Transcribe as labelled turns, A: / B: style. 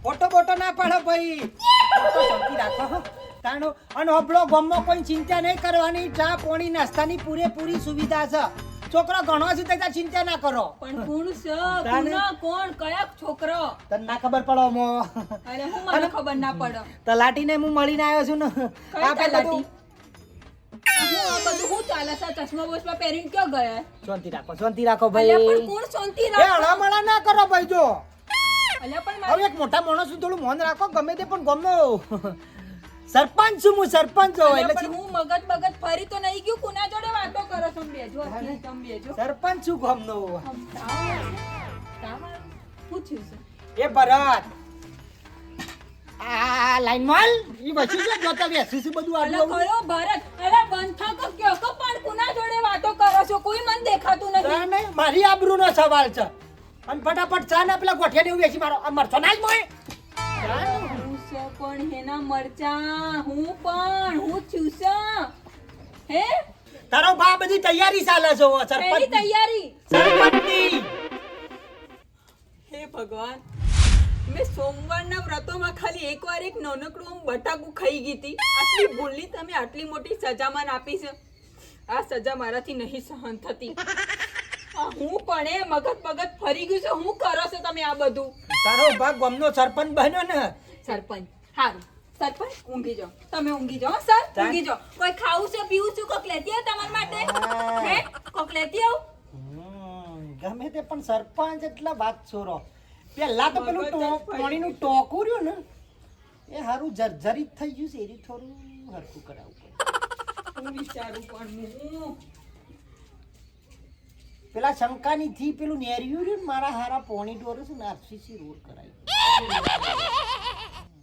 A: photo બોટો ના પાડો ભાઈ ફોટો શાંતિ રાખો તાણો અને હબળો ગમો કોઈ ચિંતા નહીં કરવાની ચા પાણી નાસ્તાની પૂરેપૂરી સુવિધા છે છોકરો ઘણો છે તો ચિંતા ના કરો
B: પણ કોણ છે કોણ કયા છોકરો
A: તને ના ખબર પડો મો
B: અરે હું મને ખબર ના પડે
A: તલાટીને હું મળીને આવ્યો છું ને
B: કઈ તલાટી બધું હું ચાલે છે ચશ્મા બોસમાં પહેરીને ક્યાં ગયા
A: શાંતિ રાખો ભાઈ
B: અલ્યા પણ કોણ શાંતિ
A: એ
B: રાખો
A: હળામળા ના કરો ભાઈ જો
B: અલ્યા પણ
A: હવે એક મોટા માણસ થોડું મન રાખો ગમે તે પણ ગમો સરપંચ છું હું સરપંચ છું
B: એટલે
A: એટલે
B: હું મગજ ફરી તો નહીં ગયું કોના જોડે વાતો કરો છો બેજો
A: સરપંચ છું ગમનો
B: પૂછ્યું છે
A: એ ભરત આ લાઈન માલ ઈ બસી છે જોતા બેસી છે બધું
B: અલા
A: આટલું
B: કયો ભરત અલા બંધ થાકો કયો કો પણ કોના જોડે વાતો કરો છો કોઈ મન દેખાતું નથી
A: નહીં મારી આબરૂનો સવાલ છે અને ફટાફટ ચા ને પેલા ગોઠિયા દેવું બેસી મારો આ મરતો ના જ મોય
B: હું છે પણ હેના મરચા હું છું છે હે
A: તારો બા બધી તૈયારી ચાલે છે
B: પેલી
A: સરપંચ
B: તૈયારી
A: સરપંચની
B: હે ભગવાન મેં સોમવારના વ્રતોમાં ખાલી એકવાર એક નાનકડું બટાકું ખાઈ ગઈ હતી આટલી ભૂલની તમે આટલી મોટી સજા મને આપી છે આ સજા મારાથી નહીં સહન થતી હું પણ એ મગજ ફરી ગયું છે હું કરો છો તમે આ બધું
A: તારો બા ગામનો સરપંચ બન્યો ને
B: સરપંચ હારું સરપંચ ઊંઘી જાઓ તમે ઊંઘી જાઓ સર ઊંઘી જાઓ કોઈ ખાવું છે પીવું છે કોક લેતી આવ તમારા માટે હે કોક લેતી આવ
A: ગમે તે પણ સરપંચ એટલા વાત છોરો પેલા તો પેલું પાણીનું ટોકું રહ્યું ને એ હારું જર્જરિત થઈ ગયું છે એરી થોડું હરખું કરાવવું પડે
B: હું વિચારું પણ હું
A: પેલા શંકાની થી પેલું નેરિયું રહ્યું ને મારા હારા પોણી ડોરે છે ને આરસીસી રોડ કરાવી